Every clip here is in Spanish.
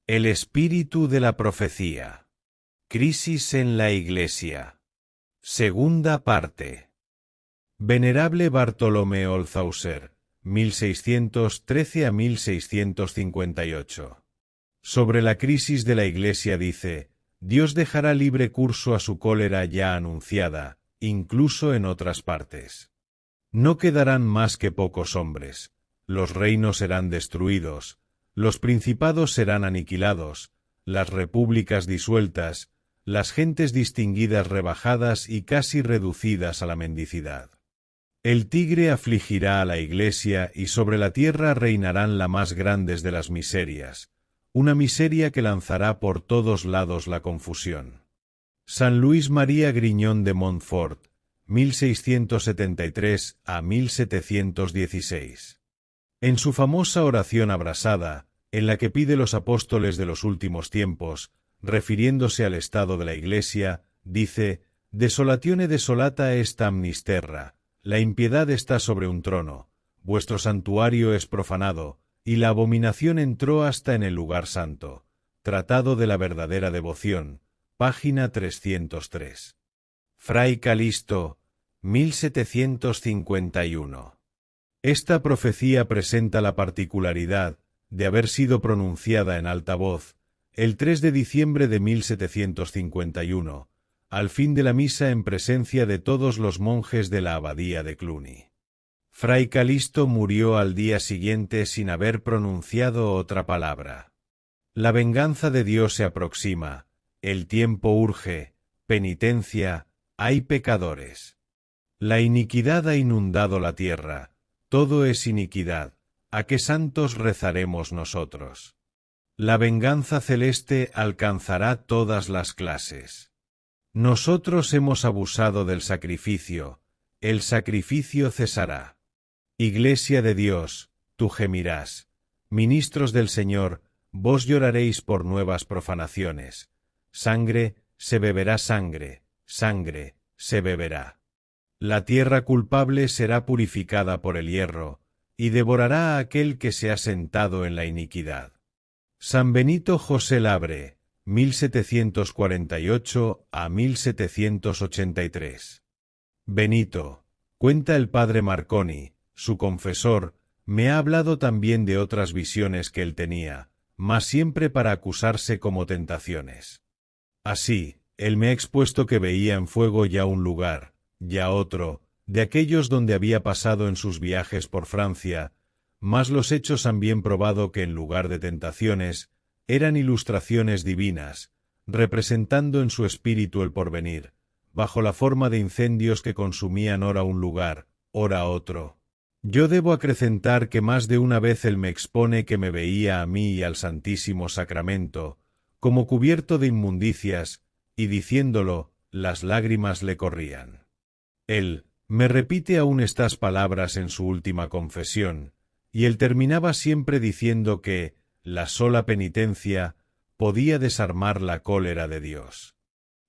El espíritu de la profecía. Crisis en la Iglesia. Segunda parte. Venerable Bartolomé Olzhauser, 1613 a 1658. Sobre la crisis de la Iglesia dice: Dios dejará libre curso a su cólera ya anunciada, incluso en otras partes. No quedarán más que pocos hombres, los reinos serán destruidos, los principados serán aniquilados, las repúblicas disueltas, las gentes distinguidas rebajadas y casi reducidas a la mendicidad. El tigre afligirá a la Iglesia y sobre la tierra reinarán las más grandes de las miserias, una miseria que lanzará por todos lados la confusión. San Luis María Griñón de Montfort, 1673 a 1716. En su famosa oración abrasada, en la que pide los apóstoles de los últimos tiempos, refiriéndose al estado de la Iglesia, dice: Desolatione desolata est amnis terra, la impiedad está sobre un trono, vuestro santuario es profanado, y la abominación entró hasta en el lugar santo. Tratado de la verdadera devoción, página 303. Fray Calisto, 1751. Esta profecía presenta la particularidad de haber sido pronunciada en alta voz el 3 de diciembre de 1751, al fin de la misa en presencia de todos los monjes de la abadía de Cluny. Fray Calisto murió al día siguiente sin haber pronunciado otra palabra. La venganza de Dios se aproxima, el tiempo urge, penitencia, hay pecadores. La iniquidad ha inundado la tierra, todo es iniquidad, ¿a qué santos rezaremos nosotros? La venganza celeste alcanzará todas las clases. Nosotros hemos abusado del sacrificio, el sacrificio cesará. Iglesia de Dios, tú gemirás. Ministros del Señor, vos lloraréis por nuevas profanaciones. Sangre, se beberá sangre, sangre, se beberá. La tierra culpable será purificada por el hierro, y devorará a aquel que se ha sentado en la iniquidad. San Benito José Labre, 1748 a 1783. Benito, cuenta el padre Marconi, su confesor, me ha hablado también de otras visiones que él tenía, mas siempre para acusarse como tentaciones. Así, él me ha expuesto que veía en fuego ya un lugar, ya otro, de aquellos donde había pasado en sus viajes por Francia, mas los hechos han bien probado que en lugar de tentaciones, eran ilustraciones divinas, representando en su espíritu el porvenir, bajo la forma de incendios que consumían ora un lugar, ora otro. Yo debo acrecentar que más de una vez él me expone que me veía a mí y al Santísimo Sacramento, como cubierto de inmundicias, y diciéndolo, las lágrimas le corrían. Él me repite aún estas palabras en su última confesión, y él terminaba siempre diciendo que la sola penitencia podía desarmar la cólera de Dios.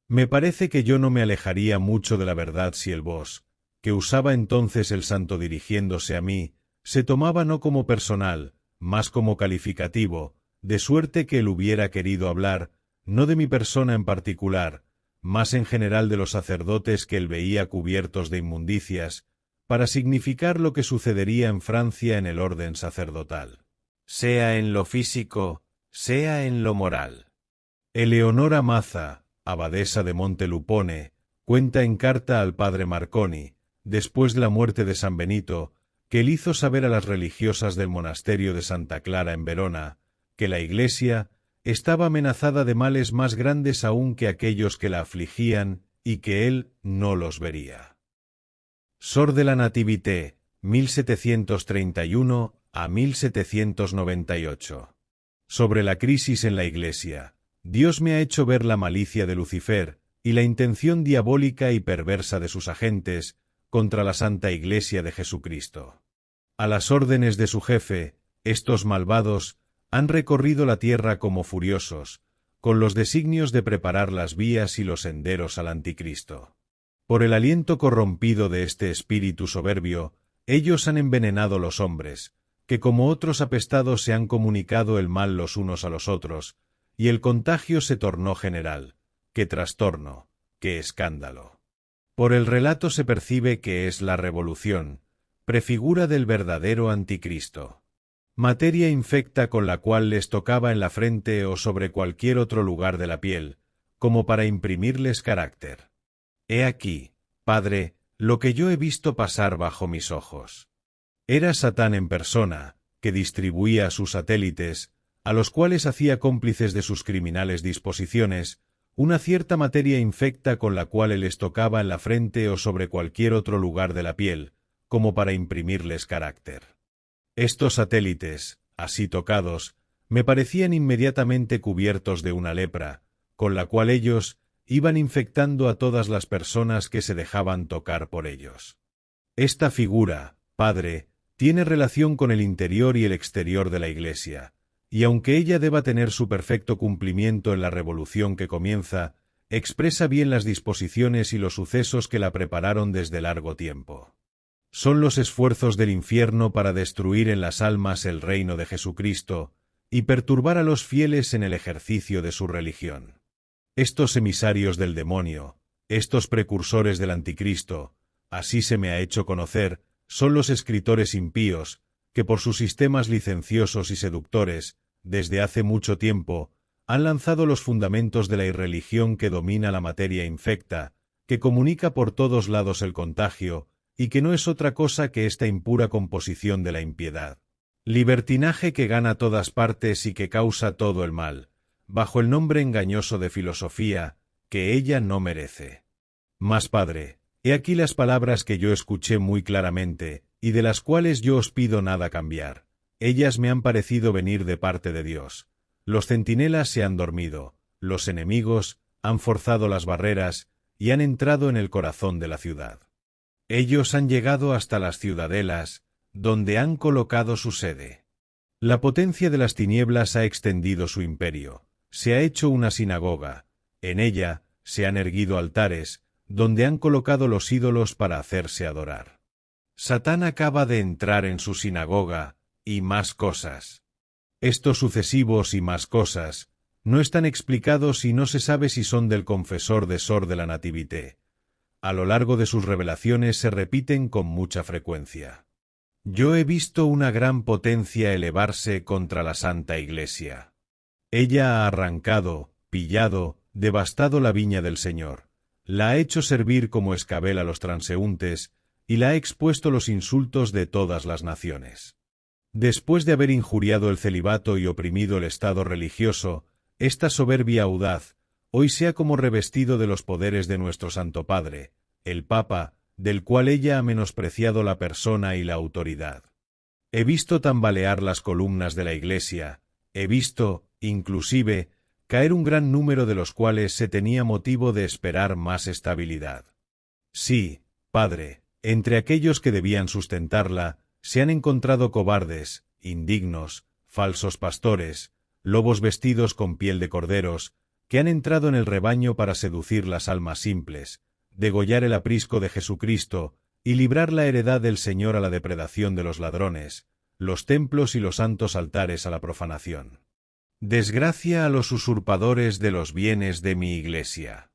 Me parece que yo no me alejaría mucho de la verdad si el vos, que usaba entonces el santo dirigiéndose a mí, se tomaba no como personal, más como calificativo, de suerte que él hubiera querido hablar, no de mi persona en particular, más en general de los sacerdotes que él veía cubiertos de inmundicias, para significar lo que sucedería en Francia en el orden sacerdotal, sea en lo físico, sea en lo moral. Eleonora Maza, abadesa de Montelupone, cuenta en carta al padre Marconi, después de la muerte de San Benito, que él hizo saber a las religiosas del monasterio de Santa Clara en Verona, que la Iglesia estaba amenazada de males más grandes aún que aquellos que la afligían, y que él no los vería. Sor de la Nativité, 1731 a 1798. Sobre la crisis en la Iglesia, Dios me ha hecho ver la malicia de Lucifer, y la intención diabólica y perversa de sus agentes, contra la Santa Iglesia de Jesucristo. A las órdenes de su jefe, estos malvados han recorrido la tierra como furiosos, con los designios de preparar las vías y los senderos al Anticristo. Por el aliento corrompido de este espíritu soberbio, ellos han envenenado los hombres, que como otros apestados se han comunicado el mal los unos a los otros, y el contagio se tornó general. ¡Qué trastorno! ¡Qué escándalo! Por el relato se percibe que es la revolución, prefigura del verdadero anticristo. Materia infecta con la cual les tocaba en la frente o sobre cualquier otro lugar de la piel, como para imprimirles carácter. He aquí, Padre, lo que yo he visto pasar bajo mis ojos. Era Satán en persona, que distribuía a sus satélites, a los cuales hacía cómplices de sus criminales disposiciones, una cierta materia infecta con la cual les tocaba en la frente o sobre cualquier otro lugar de la piel, como para imprimirles carácter. Estos satélites, así tocados, me parecían inmediatamente cubiertos de una lepra, con la cual ellos iban infectando a todas las personas que se dejaban tocar por ellos. Esta figura, Padre, tiene relación con el interior y el exterior de la Iglesia, y aunque ella deba tener su perfecto cumplimiento en la revolución que comienza, expresa bien las disposiciones y los sucesos que la prepararon desde largo tiempo. Son los esfuerzos del infierno para destruir en las almas el reino de Jesucristo y perturbar a los fieles en el ejercicio de su religión. Estos emisarios del demonio, estos precursores del anticristo, así se me ha hecho conocer, son los escritores impíos, que por sus sistemas licenciosos y seductores, desde hace mucho tiempo, han lanzado los fundamentos de la irreligión que domina la materia infecta, que comunica por todos lados el contagio, y que no es otra cosa que esta impura composición de la impiedad. Libertinaje que gana todas partes y que causa todo el mal, bajo el nombre engañoso de filosofía, que ella no merece. Mas, Padre, he aquí las palabras que yo escuché muy claramente, y de las cuales yo os pido nada cambiar. Ellas me han parecido venir de parte de Dios. Los centinelas se han dormido, los enemigos han forzado las barreras y han entrado en el corazón de la ciudad. Ellos han llegado hasta las ciudadelas, donde han colocado su sede. La potencia de las tinieblas ha extendido su imperio, se ha hecho una sinagoga, en ella se han erguido altares, donde han colocado los ídolos para hacerse adorar. Satán acaba de entrar en su sinagoga, y más cosas. Estos sucesivos y más cosas no están explicados y no se sabe si son del confesor de Sor de la Nativité. A lo largo de sus revelaciones se repiten con mucha frecuencia. Yo he visto una gran potencia elevarse contra la Santa Iglesia. Ella ha arrancado, pillado, devastado la viña del Señor, la ha hecho servir como escabel a los transeúntes y la ha expuesto los insultos de todas las naciones. Después de haber injuriado el celibato y oprimido el estado religioso, esta soberbia audaz hoy se ha como revestido de los poderes de nuestro Santo Padre, el Papa, del cual ella ha menospreciado la persona y la autoridad. He visto tambalear las columnas de la Iglesia, he visto, inclusive, caer un gran número de los cuales se tenía motivo de esperar más estabilidad. Sí, Padre, entre aquellos que debían sustentarla, se han encontrado cobardes, indignos, falsos pastores, lobos vestidos con piel de corderos, que han entrado en el rebaño para seducir las almas simples, degollar el aprisco de Jesucristo y librar la heredad del Señor a la depredación de los ladrones, los templos y los santos altares a la profanación. Desgracia a los usurpadores de los bienes de mi Iglesia.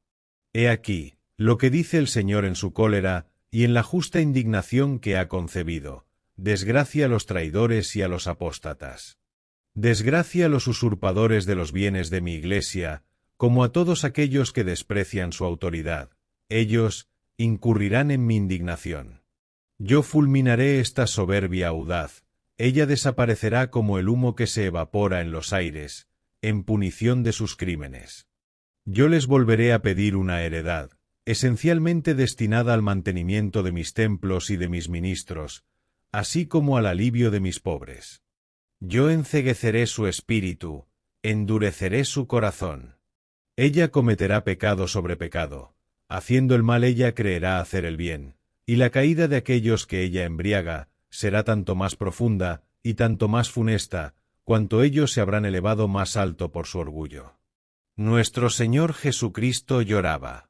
He aquí, lo que dice el Señor en su cólera y en la justa indignación que ha concebido. Desgracia a los traidores y a los apóstatas. Desgracia a los usurpadores de los bienes de mi Iglesia, como a todos aquellos que desprecian su autoridad. Ellos incurrirán en mi indignación. Yo fulminaré esta soberbia audaz, ella desaparecerá como el humo que se evapora en los aires, en punición de sus crímenes. Yo les volveré a pedir una heredad, esencialmente destinada al mantenimiento de mis templos y de mis ministros, así como al alivio de mis pobres. Yo encegueceré su espíritu, endureceré su corazón. Ella cometerá pecado sobre pecado, haciendo el mal ella creerá hacer el bien, y la caída de aquellos que ella embriaga será tanto más profunda y tanto más funesta, cuanto ellos se habrán elevado más alto por su orgullo. Nuestro Señor Jesucristo lloraba.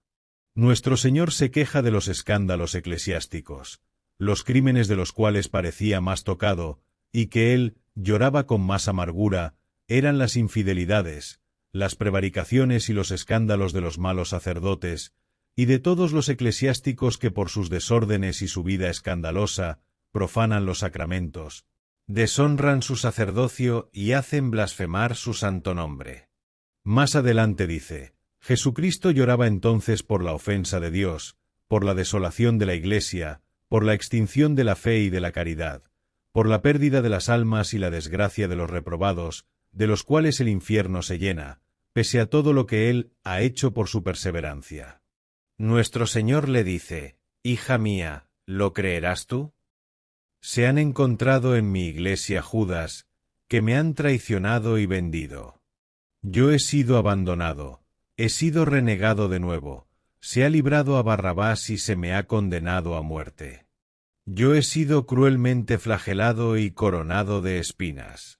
Nuestro Señor se queja de los escándalos eclesiásticos, los crímenes de los cuales parecía más tocado, y que él lloraba con más amargura, eran las infidelidades, las prevaricaciones y los escándalos de los malos sacerdotes, y de todos los eclesiásticos que por sus desórdenes y su vida escandalosa profanan los sacramentos, deshonran su sacerdocio y hacen blasfemar su santo nombre. Más adelante dice, Jesucristo lloraba entonces por la ofensa de Dios, por la desolación de la Iglesia, por la extinción de la fe y de la caridad, por la pérdida de las almas y la desgracia de los reprobados, de los cuales el infierno se llena, pese a todo lo que Él ha hecho por su perseverancia. Nuestro Señor le dice, «Hija mía, ¿lo creerás tú? Se han encontrado en mi iglesia Judas, que me han traicionado y vendido. Yo he sido abandonado, he sido renegado de nuevo, se ha librado a Barrabás y se me ha condenado a muerte. Yo he sido cruelmente flagelado y coronado de espinas.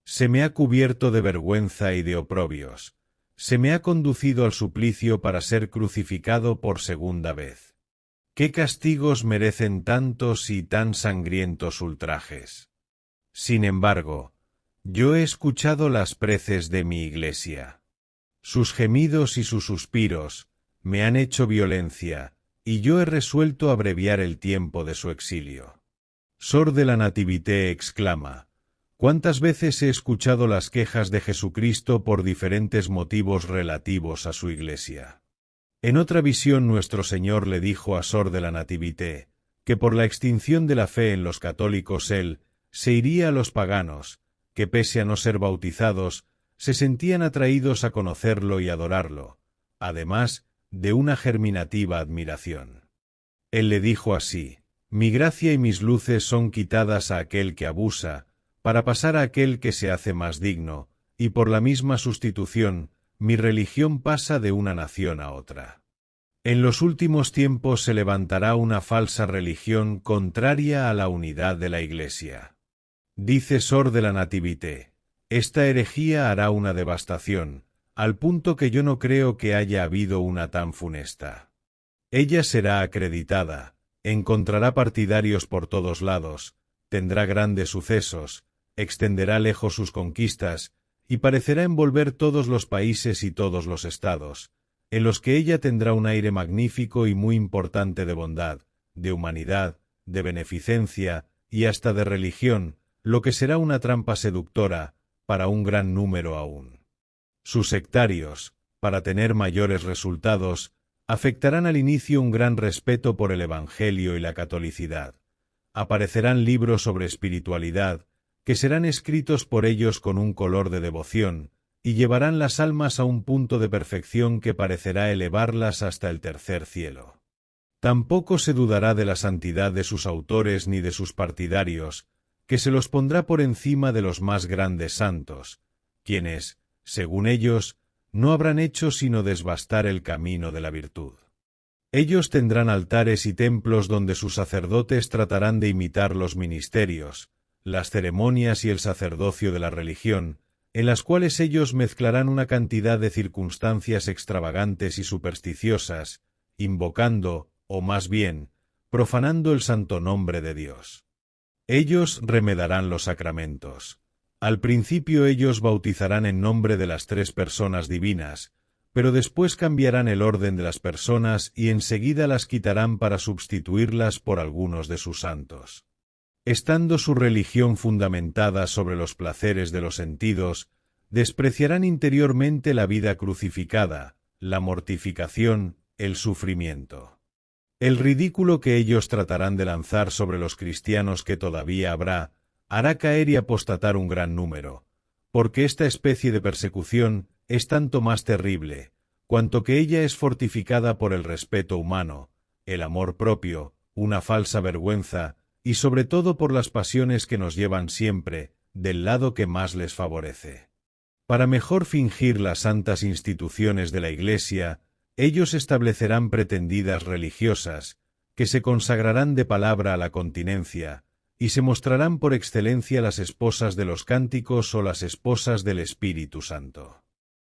Se me ha cubierto de vergüenza y de oprobios, se me ha conducido al suplicio para ser crucificado por segunda vez. ¿Qué castigos merecen tantos y tan sangrientos ultrajes? Sin embargo, yo he escuchado las preces de mi iglesia. Sus gemidos y sus suspiros me han hecho violencia, y yo he resuelto abreviar el tiempo de su exilio». Sor de la Nativité exclama, «¿Cuántas veces he escuchado las quejas de Jesucristo por diferentes motivos relativos a su iglesia?» En otra visión nuestro Señor le dijo a Sor de la Nativité, que por la extinción de la fe en los católicos Él se iría a los paganos, que pese a no ser bautizados, se sentían atraídos a conocerlo y adorarlo, además de una germinativa admiración. Él le dijo así, «Mi gracia y mis luces son quitadas a aquel que abusa, para pasar a aquel que se hace más digno, y por la misma sustitución, mi religión pasa de una nación a otra. En los últimos tiempos se levantará una falsa religión contraria a la unidad de la Iglesia. Dice Sor de la Nativité, esta herejía hará una devastación, al punto que yo no creo que haya habido una tan funesta. Ella será acreditada, encontrará partidarios por todos lados, tendrá grandes sucesos, extenderá lejos sus conquistas, y parecerá envolver todos los países y todos los estados, en los que ella tendrá un aire magnífico y muy importante de bondad, de humanidad, de beneficencia y hasta de religión, lo que será una trampa seductora para un gran número aún. Sus sectarios, para tener mayores resultados, afectarán al inicio un gran respeto por el Evangelio y la catolicidad. Aparecerán libros sobre espiritualidad, que serán escritos por ellos con un color de devoción, y llevarán las almas a un punto de perfección que parecerá elevarlas hasta el tercer cielo. Tampoco se dudará de la santidad de sus autores ni de sus partidarios, que se los pondrá por encima de los más grandes santos, quienes, según ellos, no habrán hecho sino desbastar el camino de la virtud. Ellos tendrán altares y templos donde sus sacerdotes tratarán de imitar los ministerios, las ceremonias y el sacerdocio de la religión, en las cuales ellos mezclarán una cantidad de circunstancias extravagantes y supersticiosas, invocando, o más bien, profanando el santo nombre de Dios. Ellos remedarán los sacramentos. Al principio ellos bautizarán en nombre de las tres personas divinas, pero después cambiarán el orden de las personas y enseguida las quitarán para sustituirlas por algunos de sus santos. Estando su religión fundamentada sobre los placeres de los sentidos, despreciarán interiormente la vida crucificada, la mortificación, el sufrimiento. El ridículo que ellos tratarán de lanzar sobre los cristianos que todavía habrá, hará caer y apostatar un gran número, porque esta especie de persecución es tanto más terrible, cuanto que ella es fortificada por el respeto humano, el amor propio, una falsa vergüenza, y sobre todo por las pasiones que nos llevan siempre del lado que más les favorece. Para mejor fingir las santas instituciones de la Iglesia, ellos establecerán pretendidas religiosas, que se consagrarán de palabra a la continencia, y se mostrarán por excelencia las esposas de los cánticos o las esposas del Espíritu Santo.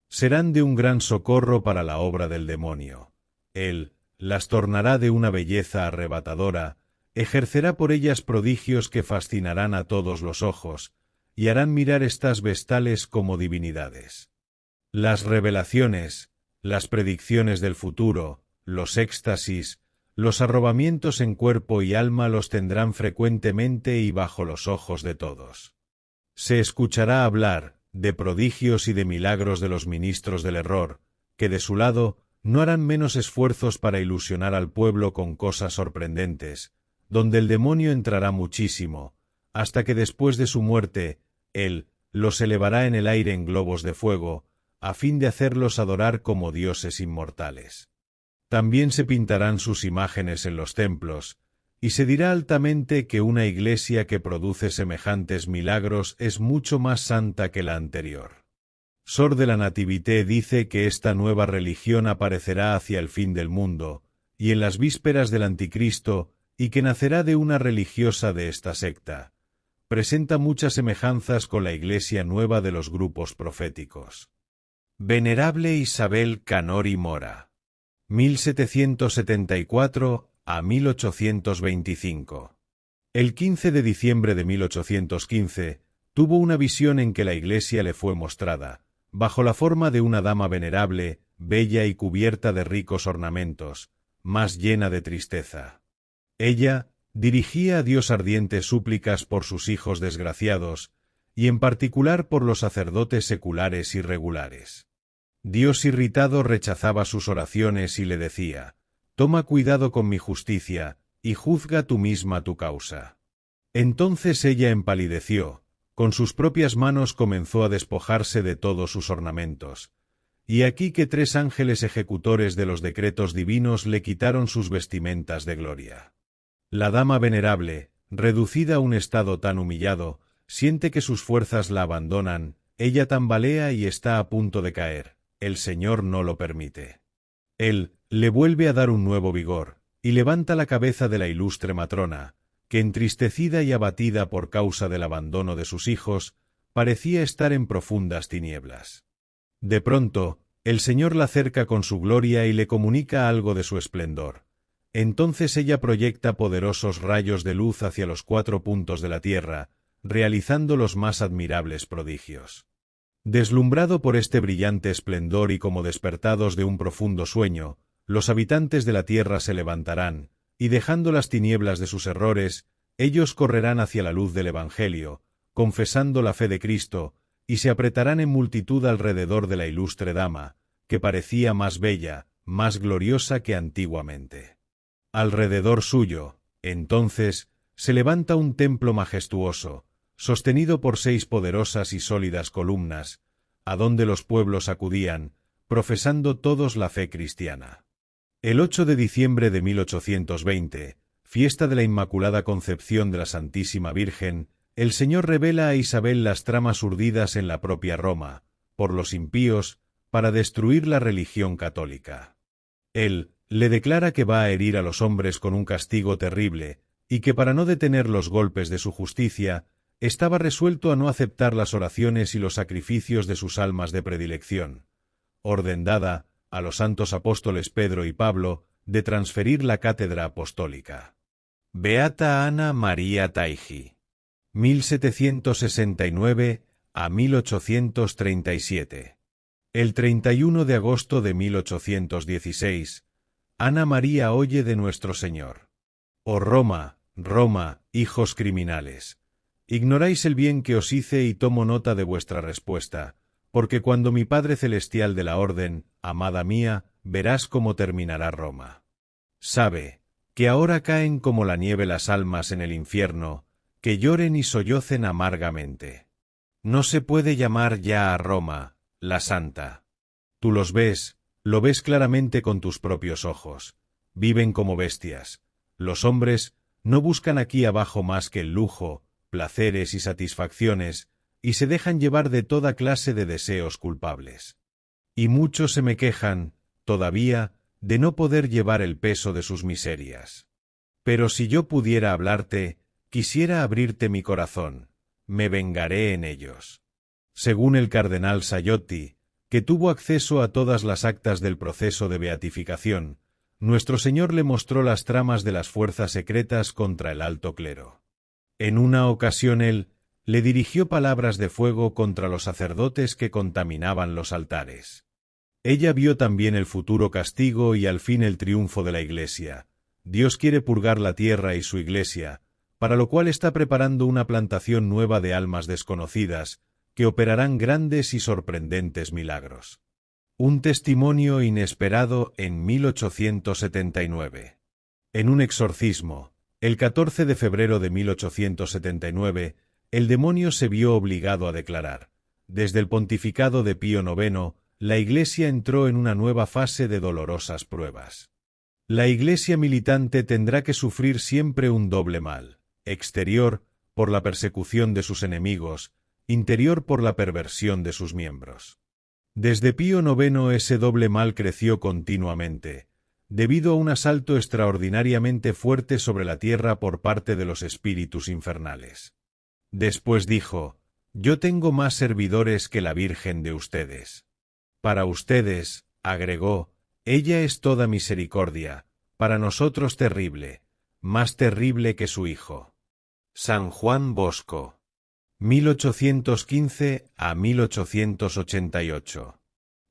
Serán de un gran socorro para la obra del demonio. Él las tornará de una belleza arrebatadora, ejercerá por ellas prodigios que fascinarán a todos los ojos, y harán mirar estas vestales como divinidades. Las revelaciones, las predicciones del futuro, los éxtasis, los arrobamientos en cuerpo y alma los tendrán frecuentemente y bajo los ojos de todos. Se escuchará hablar de prodigios y de milagros de los ministros del error, que de su lado no harán menos esfuerzos para ilusionar al pueblo con cosas sorprendentes, donde el demonio entrará muchísimo, hasta que después de su muerte, él los elevará en el aire en globos de fuego, a fin de hacerlos adorar como dioses inmortales. También se pintarán sus imágenes en los templos, y se dirá altamente que una iglesia que produce semejantes milagros es mucho más santa que la anterior. Sor de la Nativité dice que esta nueva religión aparecerá hacia el fin del mundo, y en las vísperas del Anticristo, y que nacerá de una religiosa de esta secta. Presenta muchas semejanzas con la iglesia nueva de los grupos proféticos. Venerable Isabel Canori Mora, 1774 a 1825. El 15 de diciembre de 1815, tuvo una visión en que la iglesia le fue mostrada, bajo la forma de una dama venerable, bella y cubierta de ricos ornamentos, más llena de tristeza. Ella dirigía a Dios ardientes súplicas por sus hijos desgraciados, y en particular por los sacerdotes seculares y regulares. Dios irritado rechazaba sus oraciones y le decía: «Toma cuidado con mi justicia, y juzga tú misma tu causa». Entonces ella empalideció, con sus propias manos comenzó a despojarse de todos sus ornamentos, y aquí que 3 ángeles ejecutores de los decretos divinos le quitaron sus vestimentas de gloria. La dama venerable, reducida a un estado tan humillado, siente que sus fuerzas la abandonan, ella tambalea y está a punto de caer. El Señor no lo permite. Él le vuelve a dar un nuevo vigor, y levanta la cabeza de la ilustre matrona, que entristecida y abatida por causa del abandono de sus hijos, parecía estar en profundas tinieblas. De pronto, el Señor la cerca con su gloria y le comunica algo de su esplendor. Entonces ella proyecta poderosos rayos de luz hacia los 4 puntos de la tierra, realizando los más admirables prodigios. Deslumbrado por este brillante esplendor y como despertados de un profundo sueño, los habitantes de la tierra se levantarán, y dejando las tinieblas de sus errores, ellos correrán hacia la luz del Evangelio, confesando la fe de Cristo, y se apretarán en multitud alrededor de la ilustre dama, que parecía más bella, más gloriosa que antiguamente. Alrededor suyo, entonces, se levanta un templo majestuoso, sostenido por 6 poderosas y sólidas columnas, a donde los pueblos acudían, profesando todos la fe cristiana. El 8 de diciembre de 1820, fiesta de la Inmaculada Concepción de la Santísima Virgen, el Señor revela a Isabel las tramas urdidas en la propia Roma, por los impíos, para destruir la religión católica. Él le declara que va a herir a los hombres con un castigo terrible, y que para no detener los golpes de su justicia, estaba resuelto a no aceptar las oraciones y los sacrificios de sus almas de predilección, orden dada a los santos apóstoles Pedro y Pablo de transferir la cátedra apostólica. Beata Ana María Taigi, 1769 a 1837. El 31 de agosto de 1816, Ana María oye de nuestro Señor: «Oh Roma, Roma, hijos criminales, ignoráis el bien que os hice y tomo nota de vuestra respuesta, porque cuando mi Padre Celestial de la Orden, amada mía, verás cómo terminará Roma. Sabe que ahora caen como la nieve las almas en el infierno, que lloren y sollocen amargamente. No se puede llamar ya a Roma, la Santa. Tú los ves, lo ves claramente con tus propios ojos, viven como bestias. Los hombres no buscan aquí abajo más que el lujo, placeres y satisfacciones, y se dejan llevar de toda clase de deseos culpables. Y muchos se me quejan, todavía, de no poder llevar el peso de sus miserias. Pero si yo pudiera hablarte, quisiera abrirte mi corazón, me vengaré en ellos». Según el cardenal Sayotti, que tuvo acceso a todas las actas del proceso de beatificación, nuestro Señor le mostró las tramas de las fuerzas secretas contra el alto clero. En una ocasión él le dirigió palabras de fuego contra los sacerdotes que contaminaban los altares. Ella vio también el futuro castigo y al fin el triunfo de la Iglesia. Dios quiere purgar la tierra y su Iglesia, para lo cual está preparando una plantación nueva de almas desconocidas, que operarán grandes y sorprendentes milagros. Un testimonio inesperado en 1879. En un exorcismo, el 14 de febrero de 1879, el demonio se vio obligado a declarar: desde el pontificado de Pío IX, la Iglesia entró en una nueva fase de dolorosas pruebas. La Iglesia militante tendrá que sufrir siempre un doble mal: exterior, por la persecución de sus enemigos; interior, por la perversión de sus miembros. Desde Pío IX ese doble mal creció continuamente, debido a un asalto extraordinariamente fuerte sobre la tierra por parte de los espíritus infernales. Después dijo: yo tengo más servidores que la Virgen de ustedes. Para ustedes, agregó, ella es toda misericordia, para nosotros terrible, más terrible que su Hijo. San Juan Bosco. 1815 a 1888.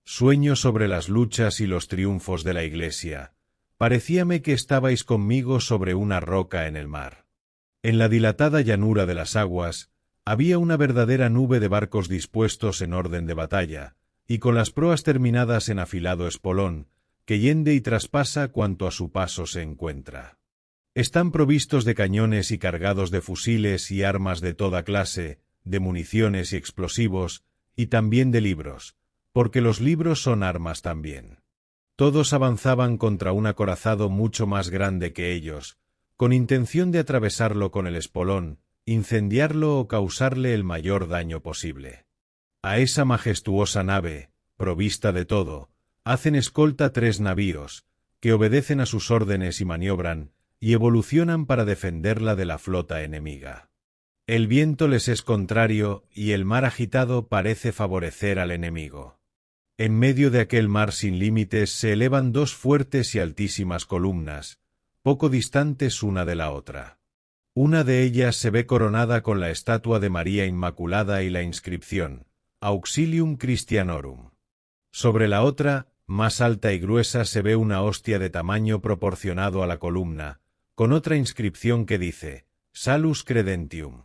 Sueño sobre las luchas y los triunfos de la Iglesia. Parecíame que estabais conmigo sobre una roca en el mar. En la dilatada llanura de las aguas, había una verdadera nube de barcos dispuestos en orden de batalla, y con las proas terminadas en afilado espolón, que hiende y traspasa cuanto a su paso se encuentra. Están provistos de cañones y cargados de fusiles y armas de toda clase, de municiones y explosivos, y también de libros, porque los libros son armas también. Todos avanzaban contra un acorazado mucho más grande que ellos, con intención de atravesarlo con el espolón, incendiarlo o causarle el mayor daño posible. A esa majestuosa nave, provista de todo, hacen escolta 3 navíos, que obedecen a sus órdenes y maniobran, y evolucionan para defenderla de la flota enemiga. El viento les es contrario, y el mar agitado parece favorecer al enemigo. En medio de aquel mar sin límites se elevan 2 fuertes y altísimas columnas, poco distantes una de la otra. Una de ellas se ve coronada con la estatua de María Inmaculada y la inscripción: Auxilium Christianorum. Sobre la otra, más alta y gruesa, se ve una hostia de tamaño proporcionado a la columna, con otra inscripción que dice: Salus Credentium.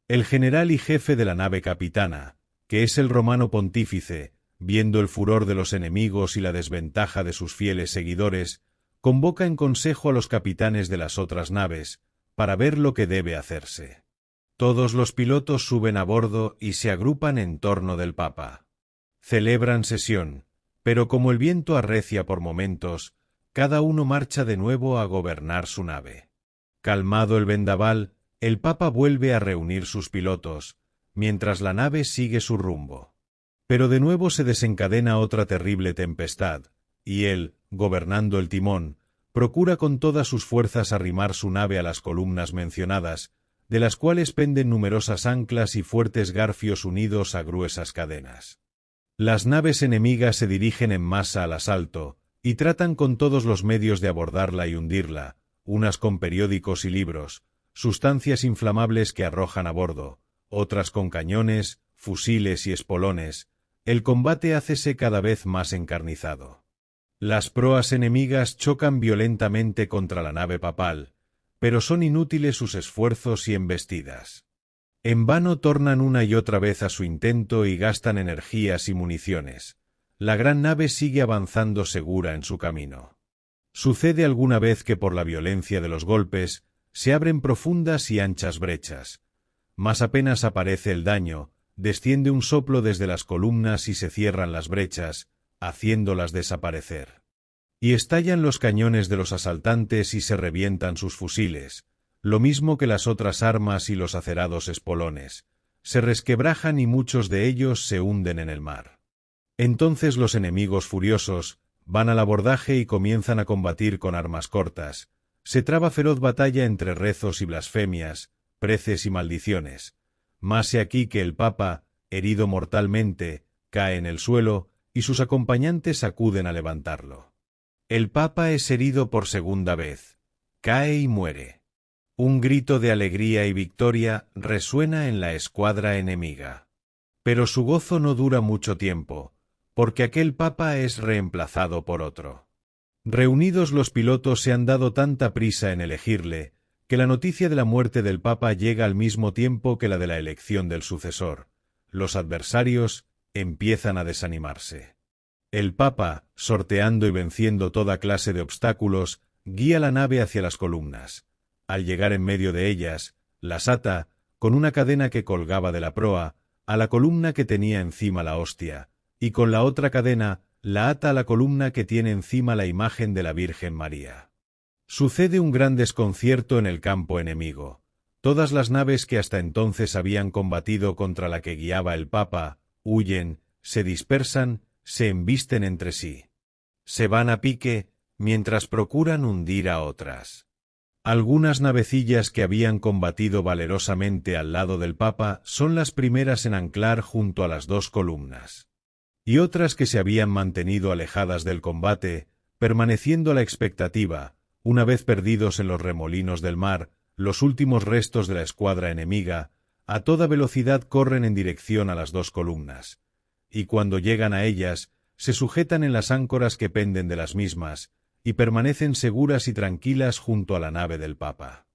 El general y jefe de la nave capitana, que es el romano pontífice, viendo el furor de los enemigos y la desventaja de sus fieles seguidores, convoca en consejo a los capitanes de las otras naves, para ver lo que debe hacerse. Todos los pilotos suben a bordo y se agrupan en torno del Papa. Celebran sesión, pero como el viento arrecia por momentos, cada uno marcha de nuevo a gobernar su nave. Calmado el vendaval, el Papa vuelve a reunir sus pilotos, mientras la nave sigue su rumbo. Pero de nuevo se desencadena otra terrible tempestad, y él, gobernando el timón, procura con todas sus fuerzas arrimar su nave a las columnas mencionadas, de las cuales penden numerosas anclas y fuertes garfios unidos a gruesas cadenas. Las naves enemigas se dirigen en masa al asalto, y tratan con todos los medios de abordarla y hundirla, unas con periódicos y libros, sustancias inflamables que arrojan a bordo, otras con cañones, fusiles y espolones. El combate hácese cada vez más encarnizado. Las proas enemigas chocan violentamente contra la nave papal, pero son inútiles sus esfuerzos y embestidas. En vano tornan una y otra vez a su intento y gastan energías y municiones. La gran nave sigue avanzando segura en su camino. Sucede alguna vez que por la violencia de los golpes se abren profundas y anchas brechas, mas apenas aparece el daño, desciende un soplo desde las columnas y se cierran las brechas, haciéndolas desaparecer. Y estallan los cañones de los asaltantes y se revientan sus fusiles, lo mismo que las otras armas y los acerados espolones, se resquebrajan y muchos de ellos se hunden en el mar. Entonces los enemigos furiosos van al abordaje y comienzan a combatir con armas cortas. Se traba feroz batalla entre rezos y blasfemias, preces y maldiciones. Mas he aquí que el Papa, herido mortalmente, cae en el suelo, y sus acompañantes acuden a levantarlo. El Papa es herido por segunda vez. Cae y muere. Un grito de alegría y victoria resuena en la escuadra enemiga. Pero su gozo no dura mucho tiempo, porque aquel papa es reemplazado por otro. Reunidos los pilotos se han dado tanta prisa en elegirle, que la noticia de la muerte del papa llega al mismo tiempo que la de la elección del sucesor. Los adversarios empiezan a desanimarse. El papa, sorteando y venciendo toda clase de obstáculos, guía la nave hacia las columnas. Al llegar en medio de ellas, las ata, con una cadena que colgaba de la proa, a la columna que tenía encima la hostia, y con la otra cadena la ata a la columna que tiene encima la imagen de la Virgen María. Sucede un gran desconcierto en el campo enemigo. Todas las naves que hasta entonces habían combatido contra la que guiaba el papa, huyen, se dispersan, se embisten entre sí. Se van a pique, mientras procuran hundir a otras. Algunas navecillas que habían combatido valerosamente al lado del papa son las primeras en anclar junto a las dos columnas. Y otras que se habían mantenido alejadas del combate, permaneciendo a la expectativa, una vez perdidos en los remolinos del mar, los últimos restos de la escuadra enemiga, a toda velocidad corren en dirección a las dos columnas, y cuando llegan a ellas, se sujetan en las áncoras que penden de las mismas, y permanecen seguras y tranquilas junto a la nave del Papa.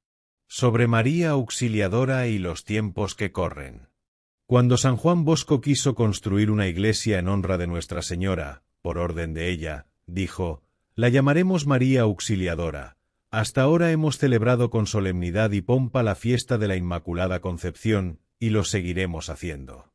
Sobre María Auxiliadora y los tiempos que corren. Cuando San Juan Bosco quiso construir una iglesia en honra de Nuestra Señora, por orden de ella, dijo: «La llamaremos María Auxiliadora. Hasta ahora hemos celebrado con solemnidad y pompa la fiesta de la Inmaculada Concepción, y lo seguiremos haciendo.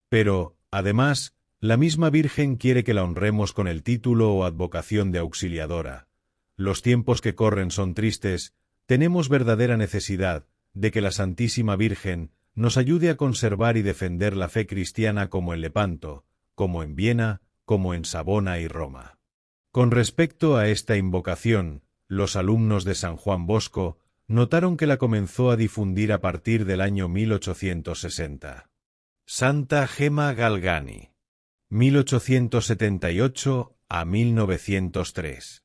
Pero, además, la misma Virgen quiere que la honremos con el título o advocación de Auxiliadora. Los tiempos que corren son tristes, tenemos verdadera necesidad de que la Santísima Virgen nos ayude a conservar y defender la fe cristiana como en Lepanto, como en Viena, como en Savona y Roma». Con respecto a esta invocación, los alumnos de San Juan Bosco notaron que la comenzó a difundir a partir del año 1860. Santa Gema Galgani, 1878 a 1903.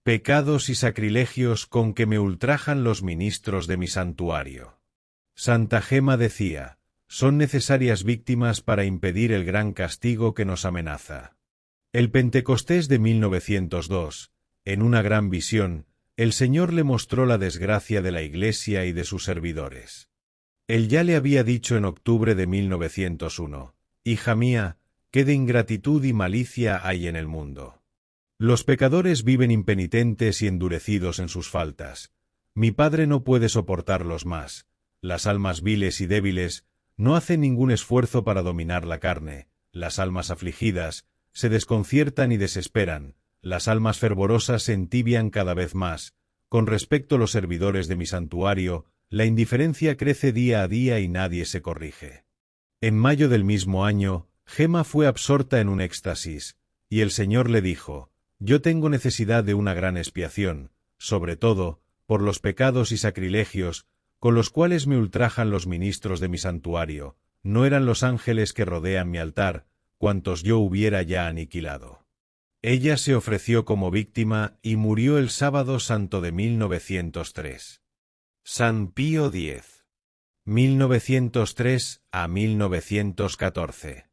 Pecados y sacrilegios con que me ultrajan los ministros de mi santuario. Santa Gema decía: son necesarias víctimas para impedir el gran castigo que nos amenaza. El Pentecostés de 1902, en una gran visión, el Señor le mostró la desgracia de la Iglesia y de sus servidores. Él ya le había dicho en octubre de 1901, «Hija mía, qué de ingratitud y malicia hay en el mundo. Los pecadores viven impenitentes y endurecidos en sus faltas. Mi Padre no puede soportarlos más. Las almas viles y débiles no hacen ningún esfuerzo para dominar la carne. Las almas afligidas se desconciertan y desesperan. Las almas fervorosas se entibian cada vez más. Con respecto a los servidores de mi santuario, la indiferencia crece día a día y nadie se corrige». En mayo del mismo año, Gema fue absorta en un éxtasis, y el Señor le dijo: «Yo tengo necesidad de una gran expiación, sobre todo, por los pecados y sacrilegios con los cuales me ultrajan los ministros de mi santuario. No eran los ángeles que rodean mi altar, cuantos yo hubiera ya aniquilado». Ella se ofreció como víctima y murió el sábado santo de 1903. San Pío X, 1903 a 1914.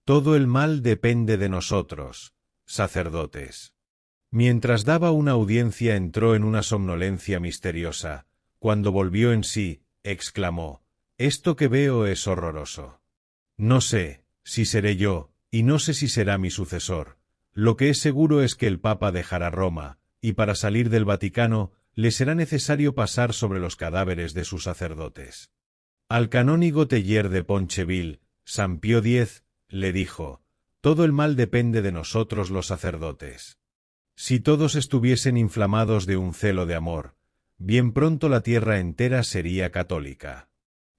Todo el mal depende de nosotros, sacerdotes. Mientras daba una audiencia entró en una somnolencia misteriosa. Cuando volvió en sí, exclamó: «Esto que veo es horroroso. No sé si seré yo, y no sé si será mi sucesor. Lo que es seguro es que el Papa dejará Roma, y para salir del Vaticano le será necesario pasar sobre los cadáveres de sus sacerdotes». Al canónigo Teillier de Poncheville, San Pío X le dijo: «Todo el mal depende de nosotros los sacerdotes. Si todos estuviesen inflamados de un celo de amor, bien pronto la tierra entera sería católica».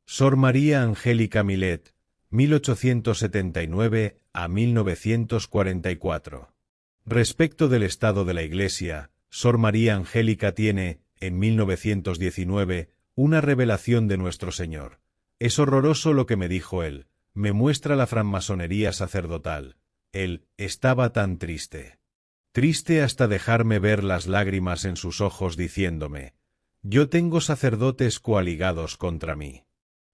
Sor María Angélica Millet, 1879 a 1944. Respecto del estado de la Iglesia, Sor María Angélica tiene, en 1919, una revelación de nuestro Señor. «Es horroroso lo que me dijo él, me muestra la francmasonería sacerdotal. Él estaba tan triste. Triste hasta dejarme ver las lágrimas en sus ojos diciéndome: Yo tengo sacerdotes coaligados contra mí.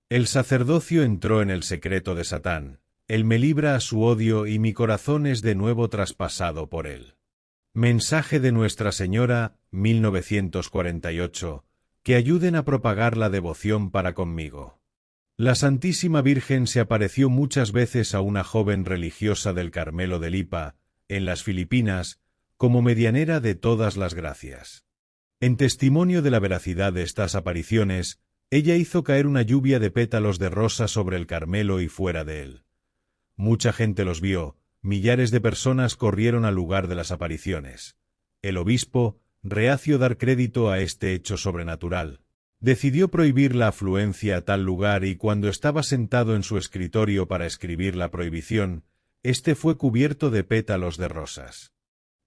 El sacerdocio entró en el secreto de Satán, él me libra a su odio y mi corazón es de nuevo traspasado por él. Mensaje de Nuestra Señora, 1948, que ayuden a propagar la devoción para conmigo. La Santísima Virgen se apareció muchas veces a una joven religiosa del Carmelo de Lipa, en las Filipinas, como medianera de todas las gracias. En testimonio de la veracidad de estas apariciones, ella hizo caer una lluvia de pétalos de rosa sobre el Carmelo y fuera de él. Mucha gente los vio, millares de personas corrieron al lugar de las apariciones. El obispo, reacio dar crédito a este hecho sobrenatural, decidió prohibir la afluencia a tal lugar y cuando estaba sentado en su escritorio para escribir la prohibición, este fue cubierto de pétalos de rosas.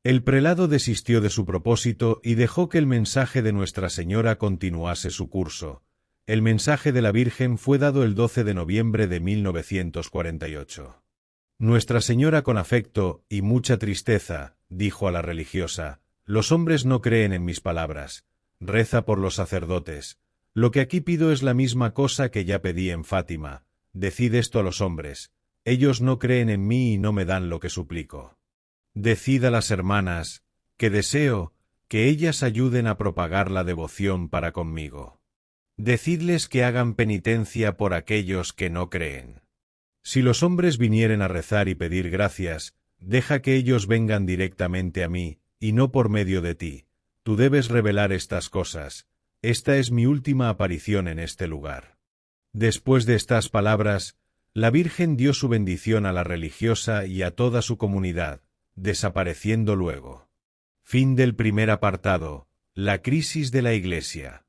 El prelado desistió de su propósito y dejó que el mensaje de Nuestra Señora continuase su curso. El mensaje de la Virgen fue dado el 12 de noviembre de 1948. Nuestra Señora con afecto y mucha tristeza, dijo a la religiosa, los hombres no creen en mis palabras, reza por los sacerdotes. Lo que aquí pido es la misma cosa que ya pedí en Fátima, decid esto a los hombres, ellos no creen en mí y no me dan lo que suplico. Decid a las hermanas, que deseo, que ellas ayuden a propagar la devoción para conmigo. Decidles que hagan penitencia por aquellos que no creen. Si los hombres vinieren a rezar y pedir gracias, deja que ellos vengan directamente a mí, y no por medio de ti. Tú debes revelar estas cosas. Esta es mi última aparición en este lugar. Después de estas palabras, la Virgen dio su bendición a la religiosa y a toda su comunidad, desapareciendo luego. Fin del primer apartado. La crisis de la Iglesia.